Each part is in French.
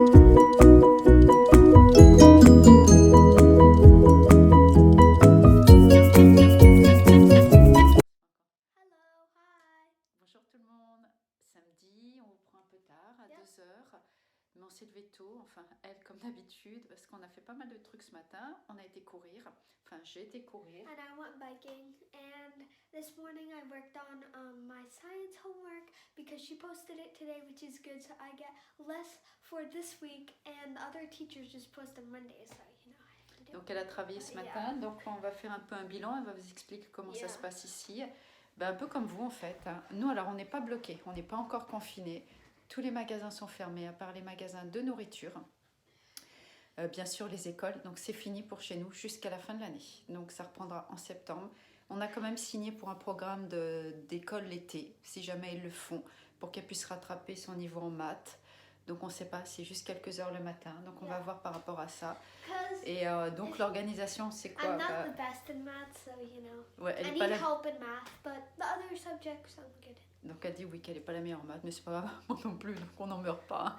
Bonjour tout le monde, samedi, on vous prend un peu tard, à 2 heures, mais on s'est levé tôt, enfin elle comme d'habitude, parce qu'on a fait pas mal de trucs ce matin, on a été courir, enfin j'ai été courir. And I went biking, and this morning I worked on my science homework because she posted it today, which is good, so I get less for this week, and other teachers just post on Monday, so you know I have to do. Donc elle a travaillé ce matin, donc on va faire un peu un bilan, elle va vous expliquer comment ça se passe ici. Ben, un peu comme vous en fait. Nous alors on n'est pas bloqués, on n'est pas encore confinés. Tous les magasins sont fermés à part les magasins de nourriture. Bien sûr les écoles, donc c'est fini pour chez nous jusqu'à la fin de l'année. Donc ça reprendra en septembre. On a quand même signé pour un programme d'école l'été, si jamais ils le font, pour qu'elle puisse rattraper son niveau en maths. Donc on ne sait pas, c'est juste quelques heures le matin, donc on va voir par rapport à ça. Et donc l'organisation, c'est quoi? I'm not the best in math, so you know. Ouais, elle I est need pas help in math, but the other subjects I'm good in. Donc elle dit oui qu'elle n'est pas la meilleure en maths, mais c'est pas grave, moi non plus, donc on n'en meurt pas.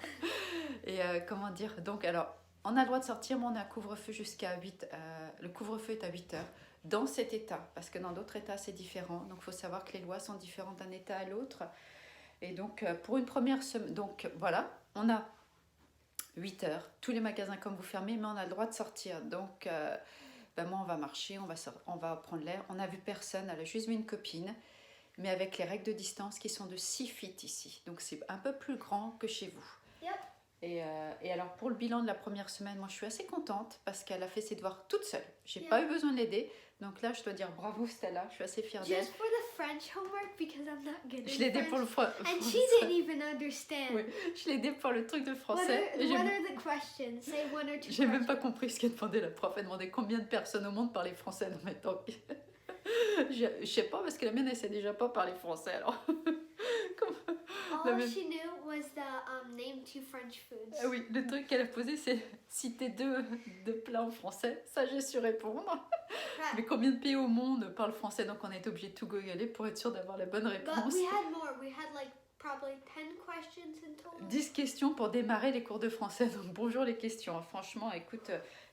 Et comment dire, donc alors, on a le droit de sortir, mais on a un couvre-feu jusqu'à 8, le couvre-feu est à 8 heures dans cet état, parce que dans d'autres états c'est différent, donc il faut savoir que les lois sont différentes d'un état à l'autre. Et donc pour une première semaine, donc voilà, on a 8 heures, tous les magasins comme vous fermez, mais on a le droit de sortir. Donc ben moi on va marcher, on va prendre l'air, on n'a vu personne, elle a juste vu une copine, mais avec les règles de distance qui sont de 6 feet ici, donc c'est un peu plus grand que chez vous. Yep. Et alors pour le bilan de la première semaine, moi je suis assez contente parce qu'elle a fait ses devoirs toute seule. J'ai pas eu besoin de l'aider. Donc là je dois dire bravo Stella, je suis assez fière d'elle. Just for the French homework because I'm not good Je in l'ai aidée French. pour le français. And she didn't even understand. Oui, je l'ai aidée pour le truc de français. What are the questions? Say one or two J'ai même pas questions. compris ce qu'elle demandait la prof. Elle demandait combien de personnes au monde parlaient français. Non mais tant pis. Je sais pas parce que la mienne elle sait déjà pas parler français alors. All she knew was the name two French foods. Ah oui, le truc qu'elle a posé c'est citer deux plats en français. Ça j'ai su répondre. Right. Mais combien de pays au monde parlent français? Donc on a été obligé de tout googler pour être sûr d'avoir la bonne But réponse. we had more. We had like probably 10 questions in total. 10 questions pour démarrer les cours de français. Donc bonjour les questions. Franchement, écoute,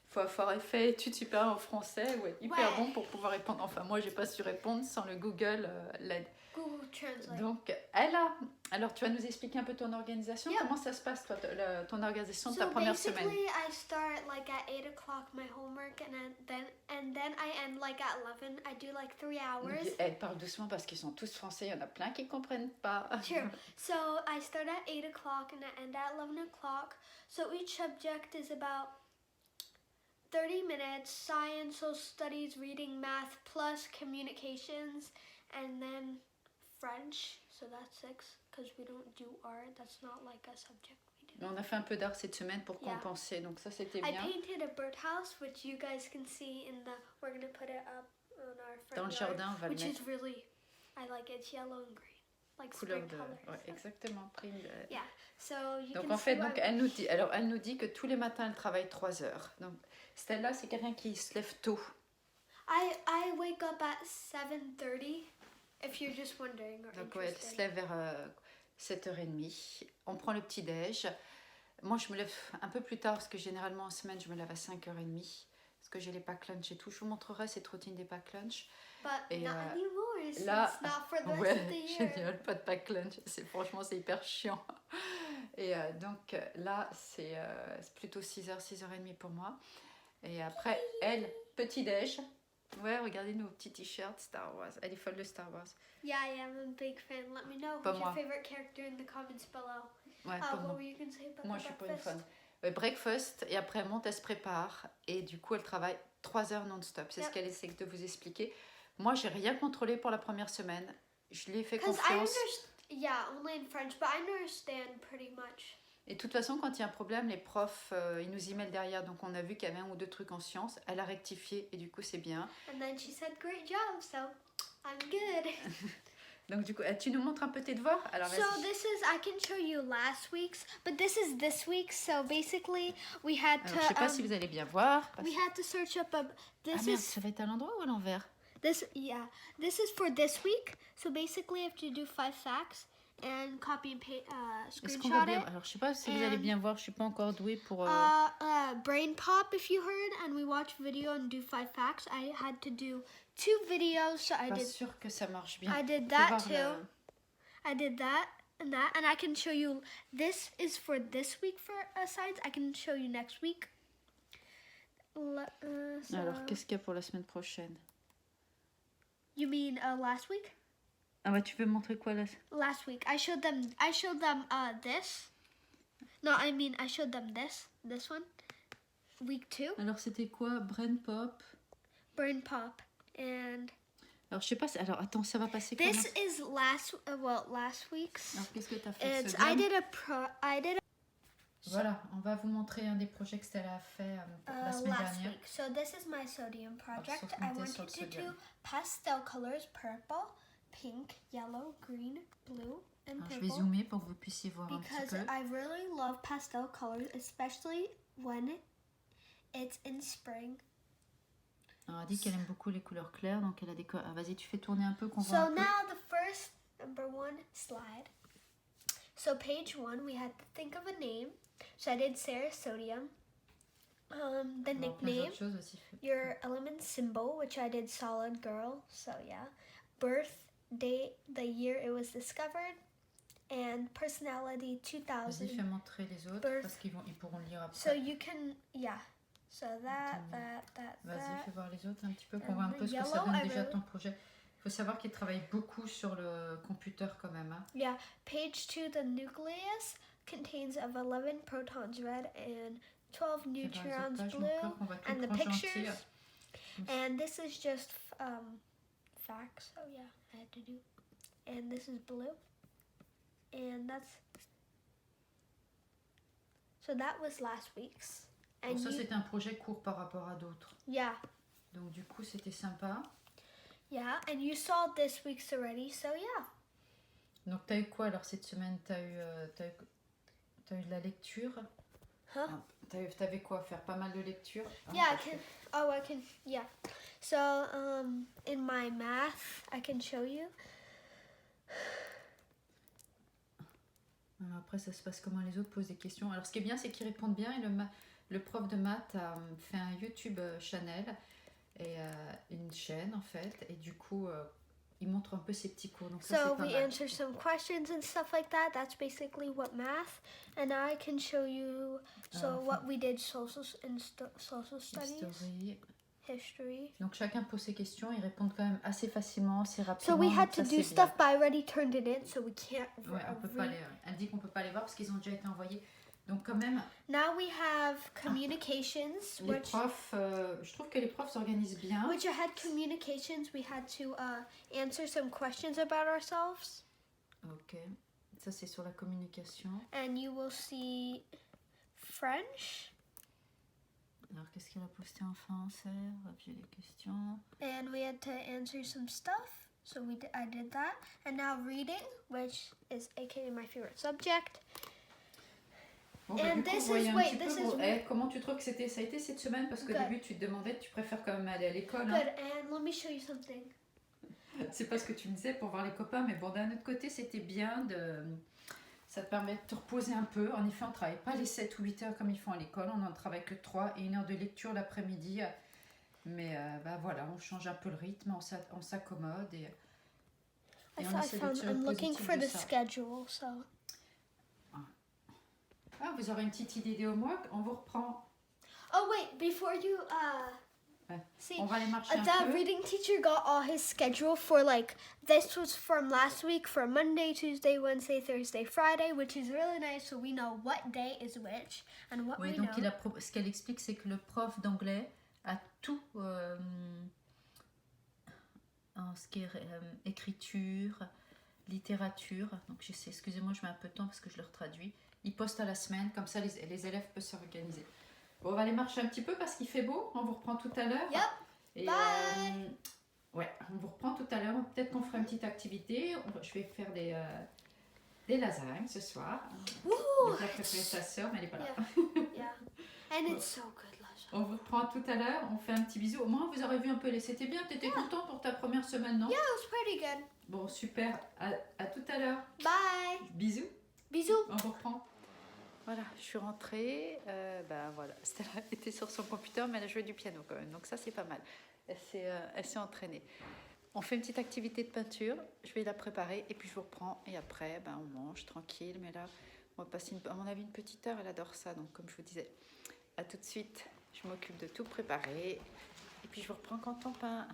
faut avoir fait études supérieures en français. Ouais, hyper bon pour pouvoir répondre. Enfin, moi, j'ai pas su répondre sans le Google l'aide. Google Translate. Donc, alors, tu vas nous expliquer un peu ton organisation? Comment ça se passe, toi, ton organisation de ta première semaine? So basically, I start like at 8 o'clock my homework, and then I end like at 11. I do like 3 hours. Elle parle doucement parce qu'ils sont tous français. Il y en a plein qui comprennent pas. True. So I start at 8 o'clock and I end at 11 o'clock. So each subject is about 30 minutes: science, social studies, reading, math, plus communications, and then French. So that's 6 because we don't do art. That's not like a subject we do. Mais on a fait un peu d'art cette semaine pour compenser, donc ça c'était I bien. painted a birdhouse, which you guys can see in the. We're gonna put it up on our front Dans le yard, jardin, on va le which mettre. is really, I like it. It's yellow and green, like Couleur spring de, colors. ouais, exactement, prime de... Yeah. So you Donc can en fait, see donc, elle nous dit que tous les matins elle travaille 3 heures. Donc Stella, c'est quelqu'un qui se lève tôt. I wake up at 7:30. If you're just wondering or Donc ouais, elle se interested. lève vers 7h30. On prend le petit déj. Moi, je me lève un peu plus tard parce que généralement en semaine, je me lève à 5h30 parce que j'ai les pack lunch et tout. Je vous montrerai cette routine des pack lunch. But Et not anymore. It's là, not for the rest ouais, of the year. génial, pas de pack lunch. Franchement, c'est hyper chiant. Et donc là, c'est plutôt 6h, 6h30 pour moi. Et après, elle, petit déj. Ouais, regardez nos petits t-shirts Star Wars. Elle est folle de Star Wars. Yeah, I am a big fan. Let me know Pas who's moi. your favorite character in the comments below. Ouais, pas What moi. were you gonna say about Moi, the je suis pas une breakfast? fan. Breakfast, et après, elle monte, elle se prépare. Et du coup, elle travaille 3 heures non-stop. C'est ce qu'elle essaie de vous expliquer. Moi, j'ai rien contrôlé pour la première semaine. Je lui ai fait confiance. Yeah, only in French, but I understand pretty much. Et de toute façon, quand il y a un problème, les profs, ils nous emailent derrière. Donc, on a vu qu'il y avait 1 ou 2 trucs en sciences. Elle a rectifié et du coup, c'est bien. And then she said, "Great job." So I'm good. Donc, du coup, tu nous montres un peu tes devoirs? Alors, So vas-y. this is, I can show you last week's, but this is this week's. So basically, we had Alors, je sais pas si vous allez bien voir. we had to search up a. Ah This merde, is ça va être à l'endroit ou à l'envers? this. Yeah, this is for this week. So basically, I have to do 5 facts, and copy and paste, Est-ce qu'on va screenshot bien... it. Alors, je sais pas si vous allez bien voir, je suis pas encore douée pour... Brain Pop, if you heard, and we watched video and do 5 facts. I had to do 2 videos, so I Pas did. sûre que ça marche bien. I did Faut that voir too. le- I did that, and I can show you. This is for this week for science. I can show you next week. Alors, qu'est-ce qu'il y a pour la semaine prochaine? You mean last week? Ah bah, tu veux montrer quoi là? Last week, I showed them this. No, I mean I showed them this one. Week 2, Alors, c'était quoi? Brain Pop. Brain Pop, and Alors, je sais pas... Alors, attends, ça va passer comment? this is last week's. Alors, qu'est-ce que tu as fait? It's Sodium? I did Voilà, on va vous montrer un des projets que Stella a fait la semaine last dernière. week. So this is my sodium project. sauf I qu'on était sur wanted le to sodium. do pastel colors: purple, pink, yellow, green, blue, and Alors, je vais purple. zoomer pour que vous puissiez voir un petit Because peu. I really love pastel colors, especially when it's in spring. Alors, elle dit qu'elle aime beaucoup les couleurs claires, donc elle a des... Ah, vas-y, tu fais tourner un peu qu'on voit So un peu. now the first number 1 slide. So page 1, we had to think of a name. So I did Sarah Sodium. The Alors, plein nickname, d'autres choses aussi. your element symbol, which I did Solid Girl. So yeah, birth date, the year it was discovered, and personality Vas-y, 2000. fais montrer les autres, Birth. parce qu'ils pourront lire So après. you can, yeah. So that. Vas-y, fais voir les autres un petit peu, qu'on And voit un the peu ce que ça yellow, donne I déjà really- ton projet. Il faut savoir qu'il travaille beaucoup sur le computer quand même. Hein. Yeah, page 2, the nucleus contains of 11 protons red and 12 Fais voir les autres neutrons pages, mon blue. cœur, qu'on va tout And the prendre gentil. pictures. And this is just facts. So yeah, I had to do. And this is blue. And that's. So that was last week's. Bon, And ça, you, c'était un projet court par rapport à d'autres. yeah, Donc, du coup, c'était sympa. yeah. And you saw this week's already. So yeah. Donc, tu as eu quoi alors cette semaine? Tu as eu de la lecture. Huh? T'avais quoi? Faire pas mal de lecture. Hein, Yeah, I parce que- can. Oh, I can. Yeah. So in my math, I can show you. Alors après, ça se passe comment les autres posent des questions. Alors, ce qui est bien, c'est qu'ils répondent bien. Et le prof de maths a fait un YouTube channel et une chaîne en fait. Et du coup, il montre un peu ses petits cours. Donc ça, So c'est pas we mal. answer some questions and stuff like that. That's basically what math. And now I can show you. So what we did social social studies, History. history. Donc chacun pose ses questions. Ils répondent quand même assez facilement, assez rapidement. So we had donc to ça, do c'est stuff, but I already turned it in, so we can't. bien. Ouais, on peut pas read. elle dit qu'on peut pas les voir parce qu'ils ont déjà été envoyés. Donc quand même, Now we have communications, les which profs, je trouve que les profs s'organisent bien. I had communications. We had to answer some questions about ourselves, Ok. Ça, c'est sur la communication. and you will see French, Alors, qu'est-ce qu'elle a posté en français? J'ai les questions. and we had to answer some stuff. So I did that, and now reading, which is aka my favorite subject. Bon, bah, And du coup, this voyez is- un wait, petit this peu, is- comment tu trouves que ça a été cette semaine? Parce qu'au Good. début, tu te demandais, tu préfères quand même aller à l'école. Good, Hein. and let me show you something. C'est pas ce que tu me disais pour voir les copains, mais bon, d'un autre côté, c'était bien ça te permet de te reposer un peu. En effet, on ne travaille pas les 7 ou 8 heures comme ils font à l'école, on n'en travaille que 3 et 1 heure de lecture l'après-midi. Mais bah, voilà, on change un peu le rythme, on s'accommode et on essaie de tirer le I'm looking positif for de the ça. schedule, so. Ah, vous aurez une petite idée des homework, on vous reprend. Oh wait, before you Ouais. see, On va aller marcher un the peu. reading teacher got all his schedule for like this was from last week for Monday, Tuesday, Wednesday, Thursday, Friday, which is really nice, so we know what day is which and what Oui, we donc know. ce qu'elle explique, c'est que le prof d'anglais a tout en ce qui est écriture, littérature. Donc j'essaie, excusez-moi, je mets un peu de temps parce que je le retraduis. Il poste à la semaine, comme ça les élèves peuvent s'organiser. Bon, on va aller marcher un petit peu parce qu'il fait beau. On vous reprend tout à l'heure. Yep. Et, Bye. ouais, on vous reprend tout à l'heure. Peut-être qu'on fera une petite activité. Je vais faire des lasagnes ce soir. Woo! Je vais préparer sa soeur, mais elle n'est pas là. Yeah. And it's so good, Lasha. On vous reprend tout à l'heure, on fait un petit bisou. Au moins, vous aurez vu un peu les... C'était bien, t'étais content pour ta première semaine, non? Yeah, it was pretty good. Bon, super. À tout à l'heure. Bye. Bisous. Bisous. On vous reprend. Voilà, je suis rentrée. Voilà, Stella était sur son computer, mais elle a joué du piano quand même. Donc ça, c'est pas mal. Elle s'est entraînée. On fait une petite activité de peinture. Je vais la préparer et puis je vous reprends. Et après, on mange tranquille. Mais là, on va passer, à mon avis, une petite heure. Elle adore ça. Donc, comme je vous disais, à tout de suite. Je m'occupe de tout préparer. Et puis, je vous reprends quand on peint.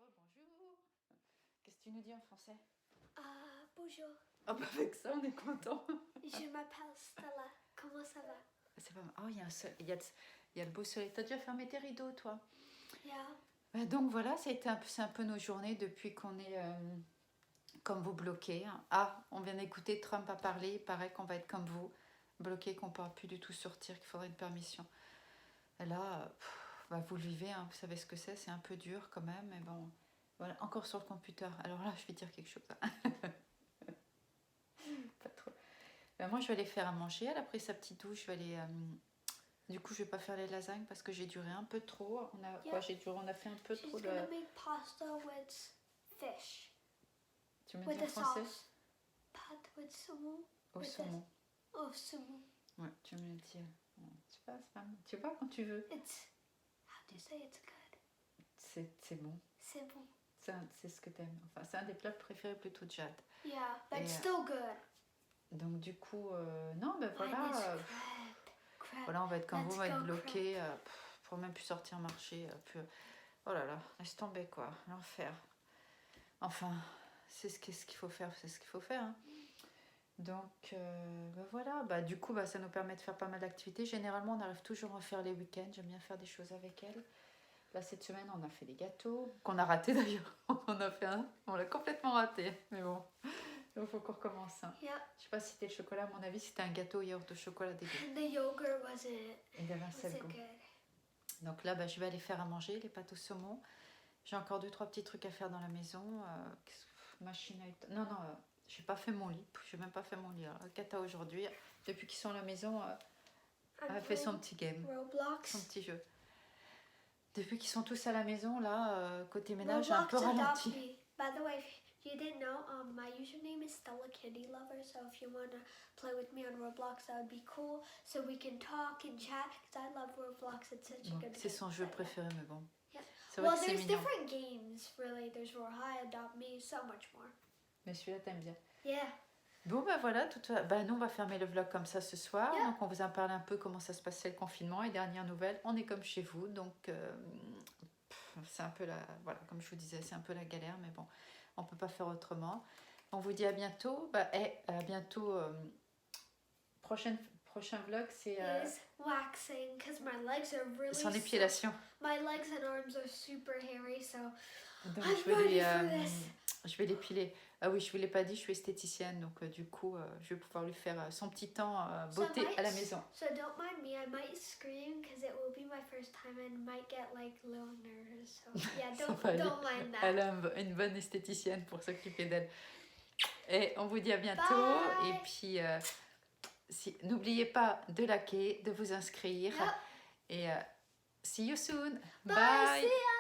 Oh, bonjour. Qu'est-ce que tu nous dis en français? Bonjour. Oh, avec ça, on est content. Je m'appelle Stella. Comment ça va? C'est pas mal. Oh, il y a il y a le beau soleil. T'as déjà fermé tes rideaux, toi? Yeah. Donc voilà, c'est un peu nos journées depuis qu'on est comme vous bloqués. Ah, on vient d'écouter Trump a parlé. Il paraît qu'on va être comme vous, bloqués, qu'on ne pourra plus du tout sortir, qu'il faudrait une permission. Et là, vous le vivez, hein, vous savez ce que c'est un peu dur quand même. Mais bon, voilà, encore sur le computer. Alors là, je vais dire quelque chose. Pas trop. Moi, je vais aller faire à manger. Elle a pris sa petite douche. Je vais aller. Du coup, je vais pas faire les lasagnes parce que j'ai duré un peu trop. On a on a fait un peu She's trop de. gonna make pasta with fish. Tu me dis With en a français? sauce. Pâte with saumon. Au with saumon. Oh, saumon. Ouais, tu me le dis. Tu vois quand tu veux. It's. How do you say it's good? C'est bon. C'est bon. C'est ce que t'aimes. Enfin, c'est un des plats préférés plutôt de Jade. Yeah, but Et, still good. Donc du coup, non, ben Mine voilà. is crêpe. Voilà, on va être comme vous, Let's on va être go bloqué. Pour même plus sortir marcher. Oh là là, laisse tomber quoi, l'enfer. Enfin, c'est ce qu'il faut faire, c'est ce qu'il faut faire. Hein. Donc voilà, du coup ça nous permet de faire pas mal d'activités. Généralement on arrive toujours à faire les week-ends, j'aime bien faire des choses avec elle. Là cette semaine on a fait des gâteaux, qu'on a raté d'ailleurs. On a fait un, on l'a complètement raté, mais bon, il faut qu'on recommence. Hein. Yeah. Je sais pas si c'était le chocolat, à mon avis c'était un gâteau yaourt de chocolat dégueu. And the yogurt wasn't Il avait un sale goût. good. Donc là je vais aller faire à manger, les pâtes au saumon. J'ai encore 2-3 petits trucs à faire dans la maison. Machine à... Non, j'ai pas fait mon lit. J'ai même pas fait mon lit. Kata aujourd'hui, depuis qu'ils sont à la maison, elle a fait son petit game. Roblox. Son petit jeu. Depuis qu'ils sont tous à la maison, là, côté ménage, j'ai un peu ralenti. By the way, if you didn't know, my username is Stella Candy Lover. So if you want to play with me on Roblox, that would be cool. So we can talk and chat. Because I love Roblox. It's such a good game. C'est son jeu préféré, mais bon. Yeah. Well, there's different games, really. There's Roar High, Adopt Me, so much more. Mais celui-là, t'aimes bien. Yeah. Bon, voilà, nous on va fermer le vlog comme ça ce soir. Yeah. Donc on vous a parlé un peu comment ça se passait le confinement. Et dernière nouvelle, on est comme chez vous. Donc c'est un peu voilà, comme je vous disais, c'est un peu la galère. Mais bon, on peut pas faire autrement. On vous dit à bientôt. À bientôt. Prochain vlog, c'est... waxing, because my legs are really... Son épilation. My legs and arms are super hairy, so... Donc, je vais l'épiler. Ah oui, je ne vous l'ai pas dit, je suis esthéticienne, donc du coup, je vais pouvoir lui faire son petit temps beauté à la maison. So don't mind me, I might scream, because it will be my first time and might get like little nervous. So yeah, don't mind that. Elle a une bonne esthéticienne pour s'occuper d'elle. Et on vous dit à bientôt. Bye. Et puis... n'oubliez pas de liker, de vous inscrire. Yep. Et see you soon. Bye. Bye. See ya.